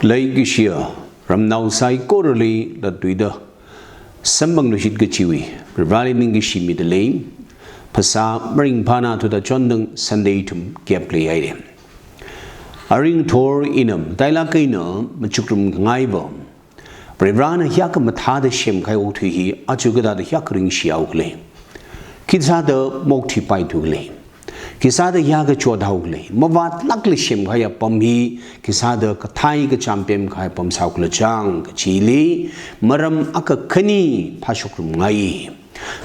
Laikishia Ramnau Sai Korali the Duida Sambang Lushit Gachiwi, Rivali Ningishi the lane, Pasa bring Pana to the Chondang Sunday to Gaplay item. Aring Tor Inam, Dailakaina, Machukrum Ngaibo, Brevana Hyakamatha the Shem Kaioti, Achugada the Hyakring Shiaule, Kidsada Mokti Pai to lane. Kisada yaga chodhaule mavat lakli shem khaya pamhi kisada kathai ka champion khaya pam saukla chang chili maram aka khani phashukrum ngai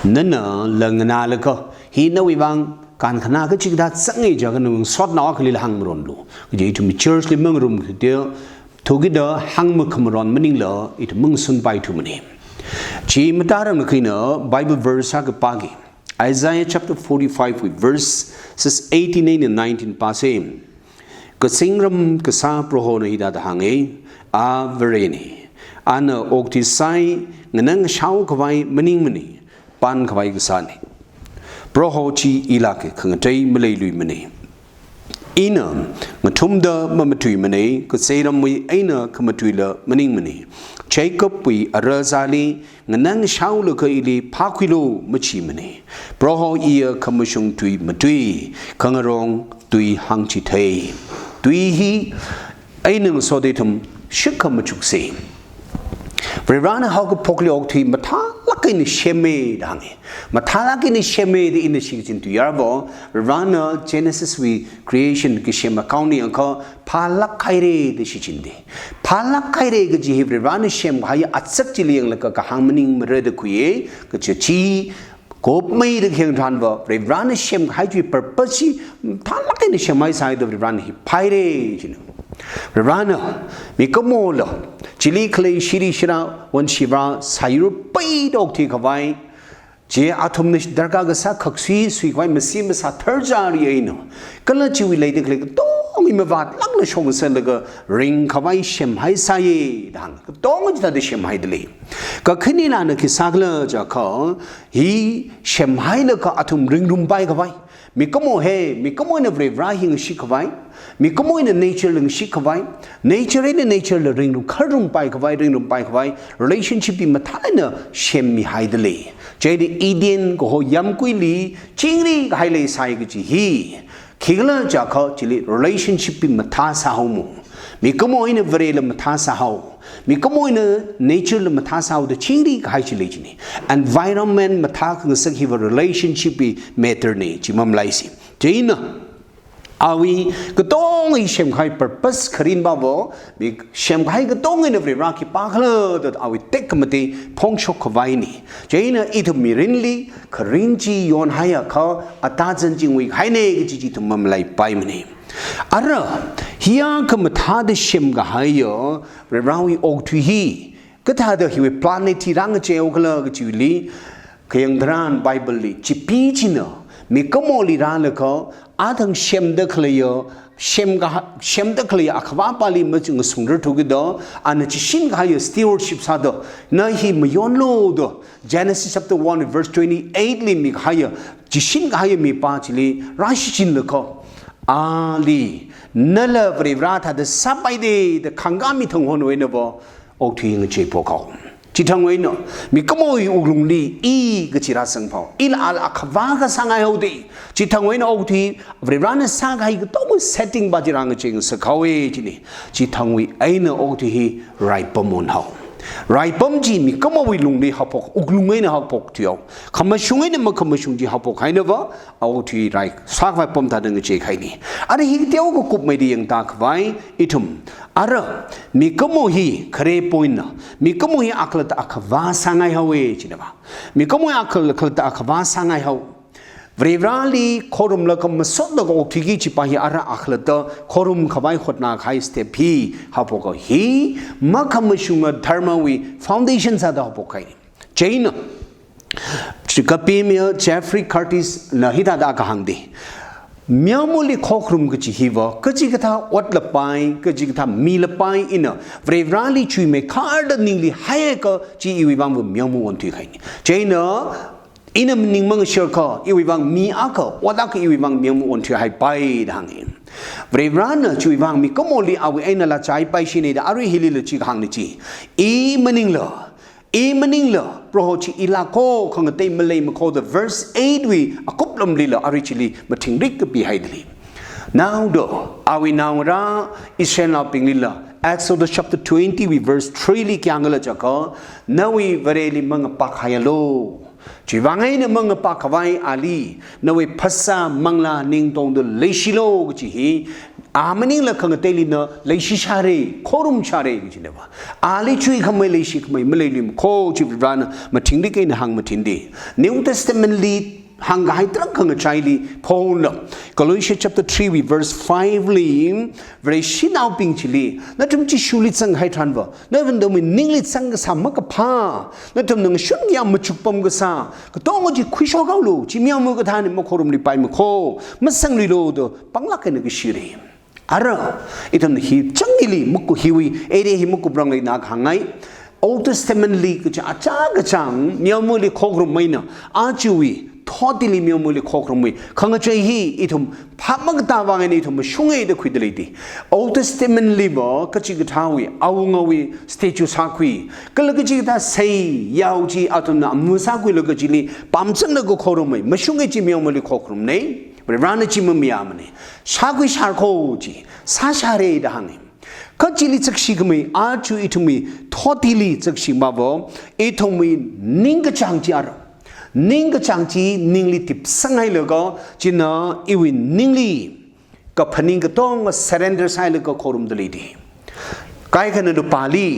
nana langna laka hi no wang kan khana ka chigda sangai jagan nung sot na khali hang ron lu je to church li mangrum de thogida hang mukhamron maning la it mung sun pai tu mani chi mataram khina bible verse ka pagi Isaiah chapter 45 with verses 18 and 19 passing. Kasingram kasa prohona hida hange a vereni. Ana okti sai nganang shau kwai maning mani pan kwai kasani. Proho chi ilake khangatay malay lui mani. Ina matumda mamatui mani kaseram wi aina kamatuila maning mani. Jacob wi arazali nganang shaula ka ili pakwilo machi mani. Proho iya kamushung tui matui kangarong tui hangchi tay. Tui hi ainang sodetum shikamachuk se. Verana hauka pokli okti mata laki ni sheme dangi. Mata laki ni sheme di ina shikichin tu yarbo. Verana Genesis we creation ki shema kauni anka palak kaire di shichindi. Palak kaire ki jihi verana shem haya atsak chiliyang laka kahangmaning mereda kuye kachachi Kop may the king Tanva, Revrana Shem Haji purposely, Talak in the Shemai side of Revrana, he pirate. Revrana, Mikamola, Chili Clay Shiri Shira, one Shiva, Sayuru paid Okti Kavai, J. Atomish Dargagasa Coxi, Sweetwine Massimus Aterjariano, Kalachi related click, Domimavat, Langlish Home Selaga, Ring Kavai Shem Hai Saye, Dong that the Shem Haidli. Kakinina Kisagla Jaka, he Shem Hailaka Atum Ring Room by Kavai. Mikomo he, Mikomo in a brave Rahing Shikavai, Mikomo in a nature in Shikavai, nature in a nature the ring room, Kardum by Kavai, ring room by Kavai, relationship in Matana, Shem Haidli. Jade Indian go Yamquili, Chingri Haile Saiguchi he. Kigla Jaka chili relationship in Matasa homo. Mikomo in a varela Matasa how. Mikomo in a nature the Matasa the Chingri Haichilini. Environment Matak the Sakiva relationship be materne, Chimam Laisi. Jaina. Awi Katong Shanghai purpose Karin Babo, big Shanghai Katong in every Rocky Pakla that I will take Mate Pongsho Kavaini. Jaina eat Mirinli, Karinji Yon Hayaka, Atazan Jingwi, Haine Gigi to Mamlai Paimani. Ara, here come Matade Shem Gahayo, Rawi Oktuhi. Katada he will planeti Rangache Okala Juli, Kayangran Bible, Chipichino, Mikomoli Ranaka. Adang Shem the Cleo, Shem the Cleo, Akvapali Machung Sunder together, and a Chishin Haya stewardship Sado, Nahi Mayon Lodo, Genesis chapter 1, verse 28, Limik Haya, Chishin Haya mi Pachili, Rashin the Co. Ali, Nella Vrata, the Sabai, the Kangami Tongon Wenabo, Oting Chepoko. Chitangweno, Mikamoi Uglumli, E. Gachirasang Pao, Il al Akavaga Sangayodi, Chitangweno Oti, Vrana Saga, always setting Bajiranga Ching, Sakawe Chini, Chitangwi Aina Oti, right Pomon How. Right Pomji, Mikamoi Lumli Hapok, Uglumena Hapok Tio, Kamashungin Makamashunji Hapok, Hainova, Oti, right, Sava Pomta and the Chekini. Ada he Tiogo Kup Medi and Dark Vai, Itum. Ara, Mikomohi, Kare Poina, Mikomohi Aklat Akava Sangai Hawe, Chineva. Mikomo Aklat Akava Sangai How. Vrevali, Korum Lakam Sodago Tigichi Pahi Ara Aklata, Korum Kavai Hotnak High Step He, Hapoko He, Makamashunga Dharmawi, Foundations at the Hapokai. Jaina Chikapimia, Jeffrey Curtis, Nahita Dakahandi. Miamuli Kokrum Gachihiva, Kajigata, what the pine, Kajigata, Mila pine in a Vrevali Chui me card ningly Hayaka, G. Iwam Miamu on Tihani. Jaina อินมันนิ่งมังเชื่อเขาอีวิบังมีอาเขาวัดก็อีวิบังมีมุนที่ให้ไปดังนี้เวลานั้นช่วยบังมีก็มอลีเอาไว้นั่นละใจไปชินีดาอาริฮิลิลจีขังนี่จีอีมันนิ่งละอีมันนิ่งละเพราะที่อีลาโก้ของเตยมาเลยมาโคด verse 8วิอากุบลมลีละอาริชิลีมาถึงริกก็บีให้ดี now do เอาไว้นาวราอิสราเอลปิงลีละ Exodus chapter 20 verse 3 ลิกยังละจักก็นาวิเวเรลิมังปักไฮโลจีวังไงเนี่ยมังปักไว้อาลีนาวิภาษามังลานิ่งตรงเดเลชิโลกจีฮีอามันนิ่งละขังเตลินะเลชิชาเรโครุมชาเรจีเนี่ยว่าอาลีช่วยขโมยเลชิขโมยไม่เลยลิมโคจีบรานะมาทิ้งได้กันหังมาทิ้งดี New Testament ลีหังไฮตรังขังใจลีพอล Colossians chapter 3 verse 5 ลีเวรชินเอาปิงชิลีนั่นทำจิชูลิสังไฮทรันวะนั่นวันเดิมนิ่งลิสังก็สามก็พานั่นทำหนึ่งชุนยามมาจุกปมก็ซาก็ต้องมาจิคุยชอบเขาลูจิมีเอามือก็ทานมาโครุมลีไปมาโคมาสังลีโลดปังลักกันก็ชิรีอะไรอีทำนี่จังลีมุกฮิวีเอเดฮิมุกบรังเลยนักหังไง Old Testament ลีก็จะอาจารย์ก็จังมีเอามือลีโคกรุมไม่นะอาจูวีทอดลีมีเอามือลีโคกรุมไม่ขังใจฮีอีทำพับมักตาวางนี่ทำช่วงเอเดคุยดเลยดี Old Testament ลีบ่ก็จิกท้าวีเอาเงาวีสเตจูสักวีก็เลยก็จิกท้าเสียยาวจีอาตุนะมือสักวีเลยก็จิลีปั๊มจังเลยก็โคกรุมไม่มาช่วงเอจีมีเอามือลีโคกรุมเนี่ยเวลาเนี่ยจิมันมีอามันเนี่ยสักวีสักโคจีซาชาเรย์ดังเนี่ยก็จิลิจักชิกมีอาจูอิทุมีทอดิลีจักชิมาบ่อิทุมีนิ่งกจังจีอาร์นิ่งกจังจีนิ่งลิติบสังไงเลยก็จีน่าอีวินนิ่งลีก็พนิ่งก็ต้อง surrender ใส่เลยก็โครุมดลีดีใครกันดูปาลี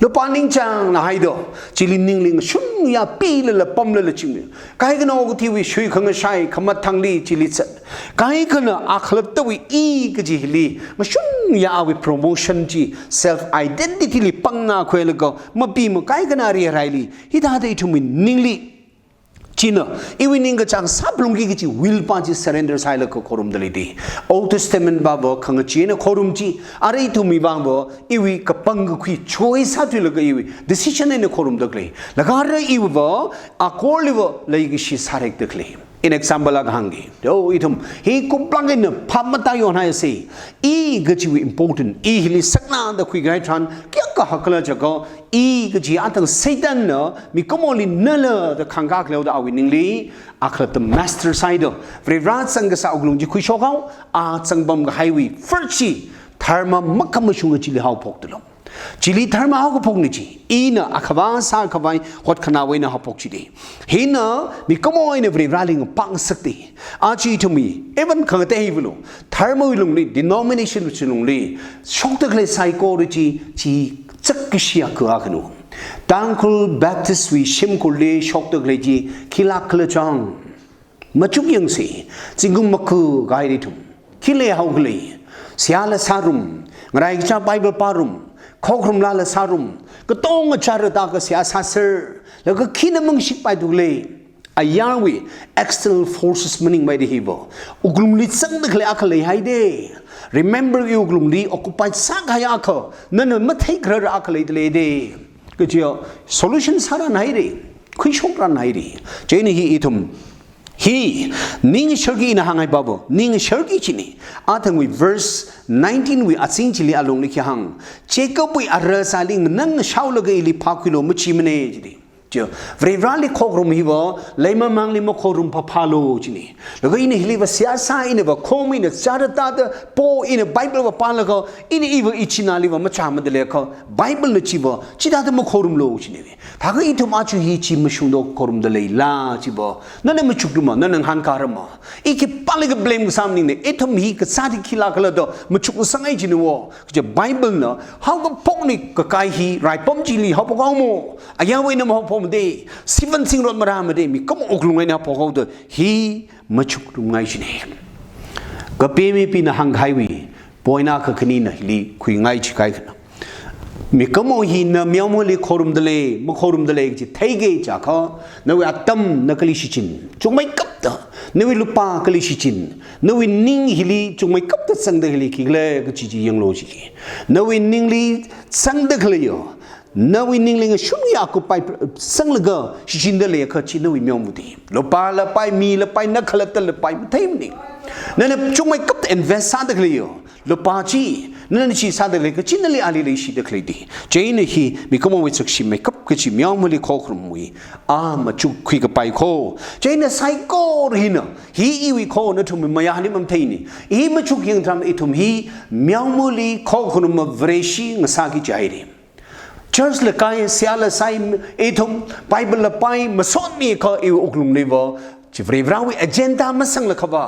ลูกปานิ่งจังนะให้ดูจิลินิ่งลิงชุนยาปีเลยปอมเลยจิมใครกันเอาทีวีช่วยขังใช้ขมัดทางลีจิลิสัตใครกันอาคลับตัวอีกจิลีมาชุนยาเอาไป promotion จี self identity ลีปังนาคุยเลยก็มาปีมาใครกันอะไรอะไรลีฮิตาได้ทุ่มนิ่งลีจีน่ะอีวินิ่งก็จังสับลงกี่จี will ปาจี surrender ใส่เลยก็โครุมดลีดี Old Testament บ้าบ่ขังจีน่ะโครุมจีอะไรทุ่มมีบางบ่อีวิกับปังก็คุย choice หัดเลยก็อีวิ decision เนี่ยโครุมดกเลยแล้วก็อะไรอีวิบ่อาโคลิบ่เลยก็ชีสาร์กดกเลยin example ละหังกี้เดี๋ยวอีทุ่มฮีกุปลังกันพับมาตายอยู่ไหนสิอีก็จีวิ important อีฮิลิสักนาเด็กคุยกันทันเกี่ยวกับฮักเลจักก็อีก็จีอันตั้งเซตันเนาะมีก็มอลินเนลเด็กขังกักเลวเด็กเอาวินิงลีอักเลต master side เวลาสังกัสเอากลุ่มจีคุยโชว์เขาสังบัมกับไฮวีฟิร์ชีธาร์มามักขมุชุงกับจีเลหาวพกตลอดจิลิธาร์มาหาวพกนี่จีอีน่ะอักบ้านสาวขวายฮอดขนาดไว้น่ะหาวพกจีดีเห็นน่ะมีก็มอยเนี่ยเวลาลิงปังสักทีอาจีทุ่มีเอวันขังเตะฮิวโลธาร์มาวิลงลี denomination วิลงลีชกตะกเล psychology จีจักกิเชียคืออะไรนู่นตังคุล Baptist วิชิมคุลเลชกตะกเลจีคิลักเลจังมาจุกยังสิจิงกุมคือไกด์ทุ่มคิเลหาวกลีเสียละสารุมไงจ้าไบเบิลปารุมข้อคลุมลาละสารุมก็ต้องจารุตากเสียสาเซอร์แล้วก็คิดมึงชิบไปดูเลยอายาวิ external forces มันยังไม่ได้ฮิบอุกลุมลิสังเด็กเลยอักเลยให้เด้ remember อุกลุมลิ occupy สักให้อักนั่นไม่ใช่กระไรอักเลยเลยเด้ก็เจ้า solution สาระไหนเด้คุยชกระไหนเด้เจนี่ฮีทุ่มฮีนิ่งเชิร์กีนะฮังไงบ้าบ่นิ่งเชิร์กีชินีอาทั้งวิ verse 19วิอาซิงชิลีอาลงลิขิฮังเจก็ไปอาร์ซาลิงนั่งชาวลกอีลิพักวิโลมุชิมเน่จีดีเจ้าเวลาลิโคกรุมฮิบ่เลยมามังลิโมโครุมพะพาโลจีนีแล้วก็อินฮิลิวเสียสายอินบ่โคมินจาร์ตาเตโปอินไบเบิลว่าปานแล้วก็อินอีวอิชินาลิว่ามาจามเดเลก็ไบเบิลเลยจีบ่จีดาเตโมโครุมโลจีนีถ้าก็อิทุมาชูฮีจีมชุนโดโครุมเดเลลาจีบ่นั่นไม่ชุกดูมานั่นหันการมาอีกปาลิกเบลมสามนี่เนี่ยอิทุมฮีก็ซาดิคิลากลดมาชุกสังไอจีนัวก็จะไบเบิลเนาะเขาก็พกนี่ก็ไกฮีไรปอมจีลีเขาพกเอาโมอายาเวนะมาพกมเดสิวันสิงรถมารามาเดมีก็มาอกลุงไงนะพกเอาเดฮีมาชุกดูไงจีเนี่ยก็เปมีปีนะหังไฮวีปอยนาคือคณีนะลีคุยไงจีไกกันมีก็มองหินนะมีเอามาลีโครุมเดเลมาโครุมเดเลจีไทยเกจาเขานวิอัตตัมนักลิชิจินจงไม่กับตานวิลุปากลิชิจินนวินิ่งฮิลีจงไม่กับตสังเดฮิลีคิเลก็จีจียังโลจีนวินิ่งลีสังเดฮิลีโย นาวินิ่งเลยชุนยากุไปสังเลก็ชินเดเลยก็ชินวิมีมุดีลปาละไปมีละไปนักขลัตละไปไม่เท่านี้นั่นจุงไม่กับ invest ซาดกเลยลปาจีนั่นชีซาดเลยก็ชินเลยอาลีเลยชีดกเลยดีเจนฮีมีก็มองวิสักชิไม่กับก็ชิมีมุลีข้อครุมวิมาจุกคุยกับไปข้อเจนไซโก้รีนะฮีอีวิข้อนั่นทุ่มมายานี่มันเท่านี้ฮีมาจุกยังทำไอ้ทุ่มฮีมีมุลีข้อครุมมาเวรชีงสากิใจเรียมChurch ละกายเสียละไซเอทุม Bible ละไปมาสอนมีก็เอวอกลุงเลวจะเรียบร้อย agenda มาสั่งละครับว่า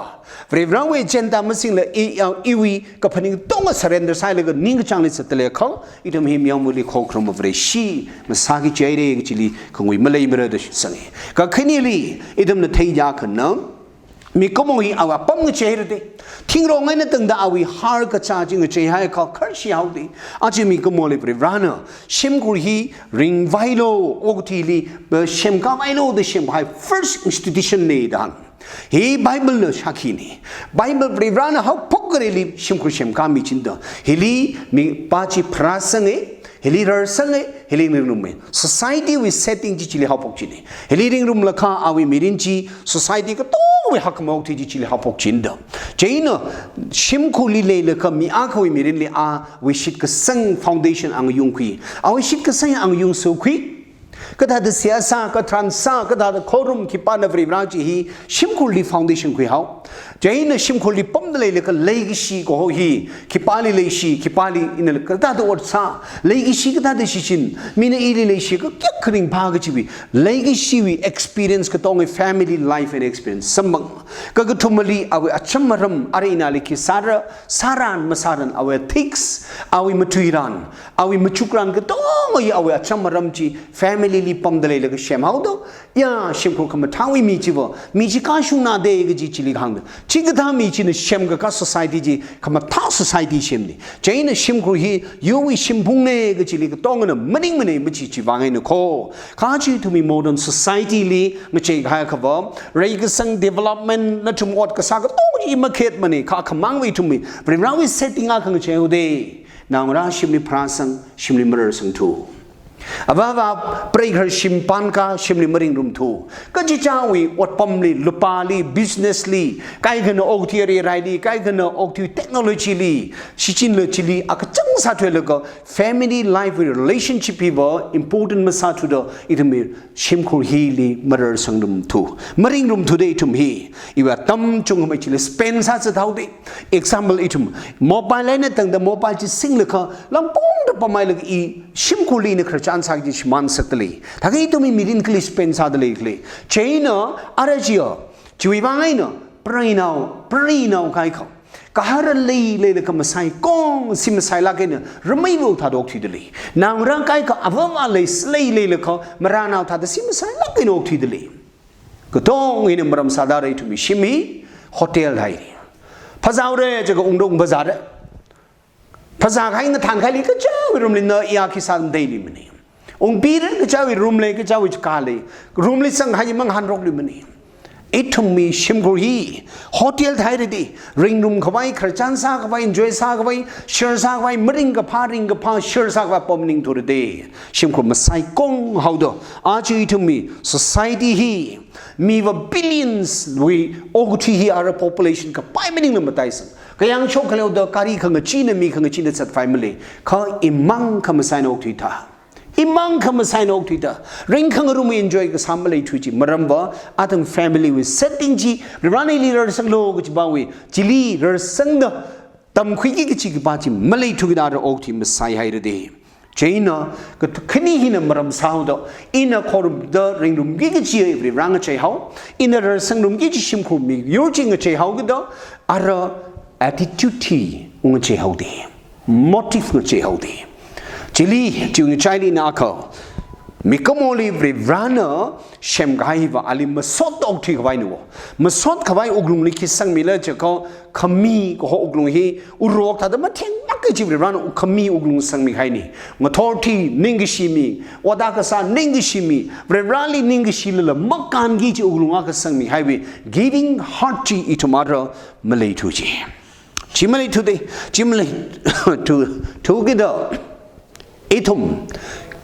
เรียบร้อย agenda มาสิ่งละอีวีกับพนิงต้องมา surrender ใส่เลยก็นิ่งจังเลยสัตว์เลยเขาอีทำให้มีอามุลีข้อครองมาเวรชีมาสากิใจเรื่องจิลีคงวิมาเลยมาเรื่องสังเกตก็แค่นี้เลยอีทำนั่นที่ยากขนาดมีก็มองเอาว่าปั๊มเงยเจอร์ดิทิ้งโรงงานนั่นตั้งแต่เอาวิฮาร์กชาจิงเจอให้เขาคร์ชิเอาดิอาจจะมีก็มองเลยปริวานะชิมกุลีริงไวโลโอกุลีชิมก้าไวโลเดชิมให้ first institution เนี่ยดังเฮ้ Bible เลยชักขีนี่ Bible ปริวานะเขาพกกันเลยชิมกุชิมก้ามีจินดาเฮลีมีปัจจิพระสังเกเฮลีรัสเงเฮลีริงรุมเม society with setting จิจิลิฮาปกจินเฮลีริงรุมละข้าอาวิมิรินจี society ก็ต้องวิฮักมอกที่จิจิลิฮาปกจินดาเจนชิมคุลีเลละข้ามีอาควิมิรินเลอาวิชิตก็สัง foundation อังยุงคุยอาวิชิตก็สังอังยุงสุคุยก็ถ้าเดเสียสาก็ทรานซาก็ถ้าเดโครุมคิปานฟรีบราจีฮีชิมคุลี foundation คุยเขาเจนชิมคุลีปั๊มเลยก็เลกิชีก็ฮีคิปาลีเลชีคิปาลีอินเลก็ถ้าเดอดซาเลกิชีก็ถ้าเดชิชินมีนอีลีเลชีก็แค่คริ่งพากจีบีเลกิชีวี experience ก็ต้อง family life and experience สมังก็ทุมลีเอาไว้อัจฉริยอะไรน่าลิขิสารันมาสารันเอาไว้ ethics เอาไว้มัทุยรันเอาไว้มัชุกรันก็ต้องเอาไว้อัจฉริยจี familyลีปั๊มเดเลยก็เชมเอาดูยาเชมคุกมาท้าวิมีจีวมีจีการชุนาเดยก็จีจิลิขังจีก็ทำมีจีนเชมก็ society จีขมาท้า society เชมนี่เจนเชมคุยยูวิเชมพุงเนก็จิลิก็ต้องเงินมันนิ่งมันเองมันจีวางให้นึกโคข้าจีทุมี modern society ลีมันเจก็ให้เขาบอกเรื่องก็สัง development นั่นทุกอดก็สังก็ต้องจีมาเกิดมันนี่ข้าขมังไว้ทุมีเรื่องเราวิ setting อ่ะขังเจ้าเดย์นางราชิมลิพระสังชิมลิมเรสังทูAbaba pregar simpan ka simli maring room tu. Kaji cawi wat pamli lupali business li kai gana okti rai kai gana okti technology li sichin le chili akachang satwe le ko family life relationship iwa important masatu do itumi simkhur hi li marar sangrum tu. Maring room today itum hi iwa tam chung mai chili spend sa sa thau de example itum mobile line tang the mobile chi sing le ka lampong da pamai le I simkhur li ne kharcha Ansag di shman sakli. Thagi to mi mirin klis pen sadle kli. China arajio. Chui bangai no. Prinau kai ko. Kahara le ka masai kong sim sai la ke ne. Ramai wo tha dok thi de li. Nang rang kai ko avama le slay le ko marana tha de sim sai la ke nok thi de li. Ko tong ine maram sadare to mi shimi hotel hai. Phazau re je ko ungdong bazar re. ภาษาไทยนั่นทานใครเลยก็เจ้าวิรุมเลยเนออยากคิดสั่งได้เลยมันนี่องค์ปีนั้นก็เจ้าวิรุมเลยก็เจ้าวิจการเลยรุมเลยสั่งให้มังหันรกเลยมันนี่ไอ้ทุ่มมีชิมกุรีโฮเทลไทยเลยดิริงรุมเข้าไปขจันซาเข้าไป enjoy ซาเข้าไป share ซาเข้าไปมริงกับพาริงกับพา share ซาเข้าไปปมนิงตัวเดียชิมกุมาใส่กงเขาดูอาจจะไอ้ทุ่มมี society ฮีมีว่า billions วิโอ้ที่ฮีอาร์ population กับไปไม่นิ่งเลยมาตายสังก็ยังโชคเขาเลยว่าการีขังจีนมีขังจีนสัตว์ไฟมันเลยเขาอิมังคำสั่งอกที่ท่าอิมังคำสั่งอกที่ท่าเรื่องขังรู้มี enjoy ก็สามเลยทุกทีมารำว่าอาทั้ง family วิ setting จีร้านนี้เราสังโลกจีบางวิจิลีเราสังเดตั้มคุยกี่จีบ้าจีมาเลยทุกอย่างเราอกที่มาใส่ให้เราดีเจน่าก็คืนนี้หินมารำสาวดอินคอร์บเดอร์เรื่องรุ่มกี่จีเอฟรีรังเจ้าเขาอินเราสังรุ่มกี่จีชิมคุมียูจิงเจ้าเขาก็ได้อาระattitude ที่อุงเจ้าดี motive อุงเจ้าดีจิลีจิงใจลีนักมีก็มอลีบริวานเชมกายว่าอาลิมาสอดออกที่เขาไว้หนูมาสอดเขาไว้อุกลุงลิขิตสังมีเลยเจ้าก็ขมีก็อุกลุงฮีอุรอกถ้าแต่มาเที่ยงนักก็จีบริวานขมีอุกลุงสังมีใครนี่มาทอร์ที่นิ่งกิชิมีวัดากษานิ่งกิชิมีบริวานลีนิ่งกิชิลละมักการกิจอุกลุงอาก็สังมีใครวิ giving heart ที่อิทุมาระมาเลยทุจีจิมาเลยทุเดจิมาเลยทุกิดอิทุม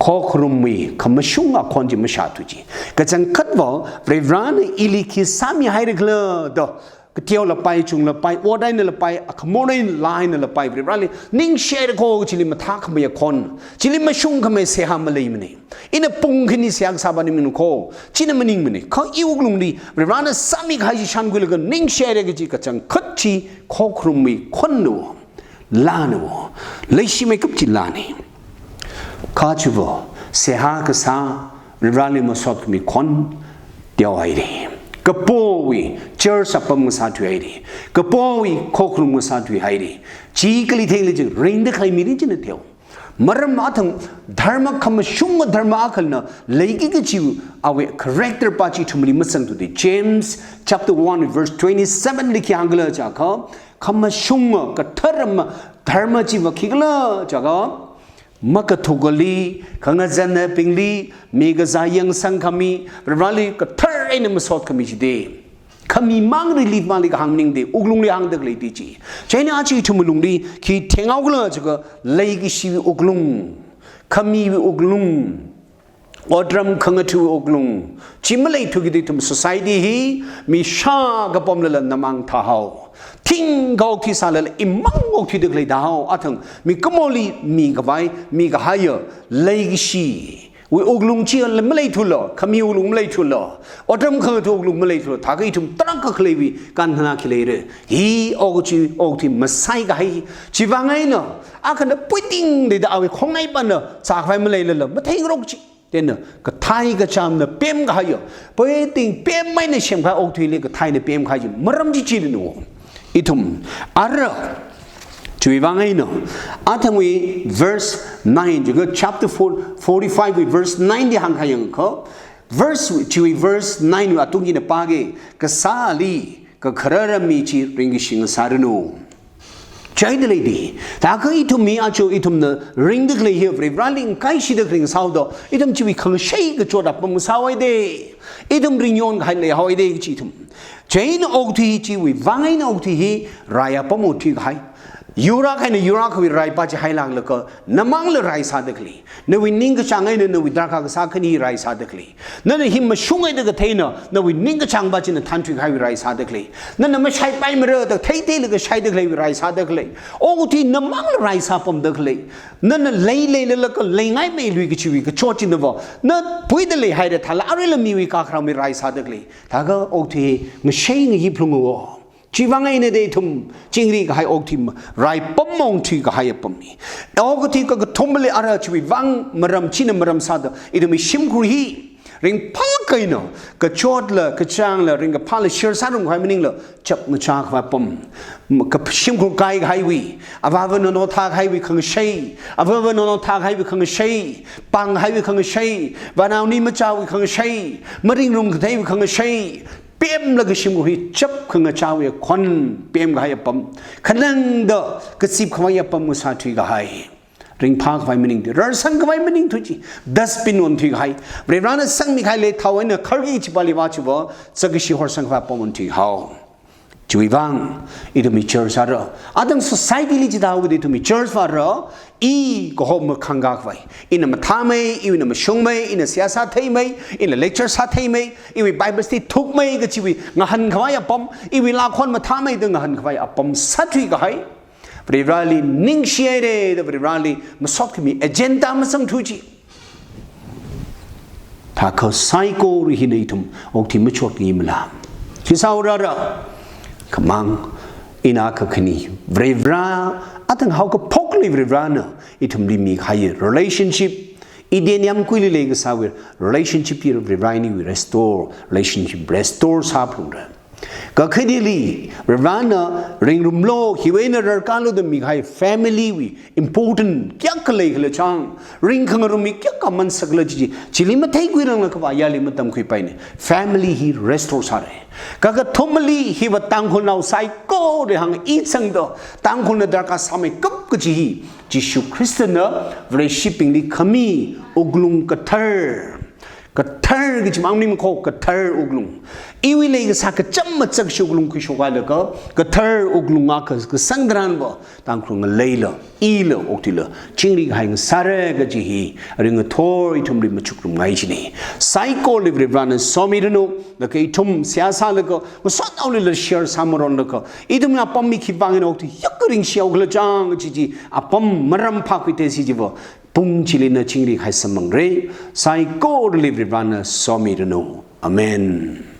ข้อครุมมีคำชุ่งอ่ะคนที่ไม่ชาตุจีก็จังคัดว่าเวลาเนี่ยอิลิคิสามีให้เด็กเลยดอกก็เที่ยวละไปจุงละไปว่าได้เนี่ยละไปขโมยได้ลายเนี่ยละไปเวลาเนี่ยนิ่งเชื่อโคจิลิมาทักขโมยคนจิลิมาชุ่งขโมยเสียหามเลยมันนี่อินปุ่งขึ้นนี่เสียงสาบานิมินุโคจินมันนิ่งมันนี่เขาอิวกลุงดีเวลาเนี่ยสามีใครจะชันกุลกันนิ่งเชื่อเด็กจีก็จังคัดจีข้อครุมมีคนหนูลาหนูเลยชิไม่กับจิลานี่ข้าจูบเสียหากษาเวลาเนี่ยมาสอบมีคนเดียวไอ้ดิกระโปวีเจอสับปะมุสาตุไอ้ดิกระโปวีโคกรุมุสาตุไอ้ดิจีกลิเทงเลยจึงเริงเด็กใครมีนี่จึงเดียวมารมาทั้งธรรมะคำชุ่มธรรมะอัลนะเลยกิกจิวเอาไว้ character ปาจิทุมลิมัสังตุดิ James chapter 1 verse 27 ลิขิอังกฤษจากเขาคำชุ่มกับธรรมะจิวคิกละจากเขามักทุกลีขังจันเนปิงลีมีกษายังสังขมีเวลาลีก็ทร์ไอ้เนี่ยมาสอดขมิจิเดขมีมังรีลีฟมาลีก็หังนิ่งเดอุกลุงลีหังเด็กเลยดีจีใช่เนี่ยอาชีพทุมลุงดีที่เทงเอากเลยจากก็เลยกิชีวิอุกลุงขมีอุกลุงอดรำขังทูอุกลุงชิมเลยทุกที่ทุม society ฮีมีชากระปอมเลนน้ำมังท่าเอาทิ้งเขาที่สารเลยอิมังเขาที่เด็กเลยดาวอาทั้งมีกมอลีมีกบายมีกหายเลยกิชีวิอุกลุงเชียร์เลยไม่เลยทุลขมีอุกลุงไม่เลยทุลอดรำขังทูอุกลุงไม่เลยทุลถ้าก็อีทุมตรังก็เคลียกันธนาเคลียร์ฮีออกที่มาใส่ก็ให้ชีวะไงเนาะอาคันเดปุ่ยติ้งเดี๋ยวเอาไว้ของไงบ้านเนาะจากไฟไม่เลยเลยไม่ทิ้งรกจีเด่นก็ไทยก็จำเนี่ยเปี่ยมก็ให้พอติ้งเปี่ยมไม่ในเชียงคานออกที่เลยก็ไทยเนี่ยเปี่ยมก็ให้มารำจีจีนวอีทุมอาระช่วยว่าไงเนาะอาทั้งวี verse 9จุด chapter 45 verse 9ที่หังขยังเขา verse ช่วย verse 9ว่าตุ้งยินปากเกก็ซาลีก็ครารามีจีริงกิชิงสารนูใจเดลดีแต่ก็อีทุมมีอาจูอีทุมเนี่ยริงเด็กเลยเฮียฟรีบราลิงใครชิดเด็กริงสาวดออีทุมชีวิตขังเชยก็จวดปมุสาวไอเดอีทุมริงยอนใครเลยหาวไอเดจีทุมใจนออกที่ชีวิตวางไงนออกที่ฮีรายปมุที่ใครยูรักให้เนี่ยยูรักวิรายปัจจัยให้ลังแล้วก็น้ำมังเลยรายสาดึกลีนวินิ่งก็ช่างไงเนี่ยนวิดรักก็สักนี่รายสาดึกลีนั่นหิมมาชุ่งไอ้เด็กเทนนวินิ่งก็ช่างปัจจัยเนี่ยทันทุกให้วิรายสาดึกลีนั่นไม่ใช่ไปไม่เรื่อแต่เทเลยก็ใช้ดึกลีวิรายสาดึกลีโอ้ที่น้ำมังเลยรายสาปมดึกลีนั่นเลยแล้วก็เลยไงไม่ลุยก็ชีวิตก็ชดจินว่านั่นพูดเลยให้เด็กทาร์อะไรละมีวิกาครามวิรายสาดึกลีถ้าก็โอ้ที่ไม่ใช่เงี้ยพลุงวัวชีวังไงเนี่ยเดี๋ยวทุ่มจิงรีก็ให้ออกทีมไรปั๊มมองที่ก็ให้ปั๊มมีออกที่ก็ทุ่มเลยอะไรชีวิตวังมารำชินมารำซาดอีเดมีชิมคุรีริงพัลกันเนาะก็ชดเลยก็ช่างเลยริงก็พัลเชื่อสารุงให้มันนิ่งเลยจับมือชากว่าปั๊มก็ชิมคุกายก็ให้วีอาบวันนนทากให้วีขังเชยอาบวันนนทากให้วีขังเชยปังให้วีขังเชยวันเอานี้มาเจ้าวีขังเชยมาริงรุงก็ให้วีขังเชยเปี่ยมแล้วก็ชิมกุยจับขังเจ้าเอกคนเปี่ยมก็ให้ปั๊มขณะเดก็สิบขวายปั๊มมุสาทุยก็ให้ริงพากไว้มันนิ่งดีรัสังก็ไว้มันนิ่งทุจีดัสปินวันทุยก็ให้เวลานั้นสังมีใครเลยท้าวเนี่ยเขาอีกจิบาลีว่าจิบว่าสักชิฮอร์สังก็ปั๊มวันทุยเขาจุยวังอีตัวมีเชิร์ชาร์อาดัง society ลิจิดาวก็ดีตัวมีเชิร์ชาร์อีก็หอมขังกักไว้อินมาทำไม่อินมาชงไม่อินเสียสาธิไม่อินเลคเชอร์สาธิไม่อินไบเบิลสติทุกไม่ก็ชีวิตงานขวายปั๊มอินลาคนมาทำไม่ดึงงานขวายปั๊มสัตย์ก็ให้บริวารลีนิ่งเชียร์เดบริวารลีมาสอบที่มีเอเจนดามาสังทุจีถ้าเขาไซโครีฮินอิทุมอกที่ไม่ชดงี้มาลามที่สาวระขมังอินาคขณีบริวารอาตั้งเขาก็พกเลยบริวารเนาะอิทุมลิมีใคร relationship อีเดียนยามคุยเลยก็สาว relationship ที่บริวารนี่ restore relationship restore สาบลงเลยก็คือดีลีบริวารเนาะเรื่องรุมโลกฮิวเอเนอร์การรู้ตัวมีใคร family วิ important เกี่ยวกับเลยก็เลยช่างเรื่องขังรุมมีเกี่ยวกับมันสักเลยจีจิลิมาเทกุยรังเลยก็ว่ายาลิมาตั้มคุยไปเนี่ย family ฮี restore สาระก็คือทุ่มลีฮิวตังคนเราไซโก้เรื่องอีสังโดตังคนเราดรักสามีกับก็จีจิชูคริสต์เนาะ relationship นี่ขมีอุกลุงกระเทอ Katar ki chimang nim ko katar uglung iwi le ga sa ka chamma chak shuglung ku shoga le ka katar uglung nga ka sangdran bo tang krung leila ila oktila chingri ga hang sare ga ji hi ring thor itum ri machukrum ngai chini psycho live ran somi no the ke itum siasa le ka sot aw le share samron le ka idum na pammi ki bangin okti yakring shiaw gla jang ji ji apam maram pha ku te si ji bo Pung chilina chingri hai samang re sai ko live rana somi no amen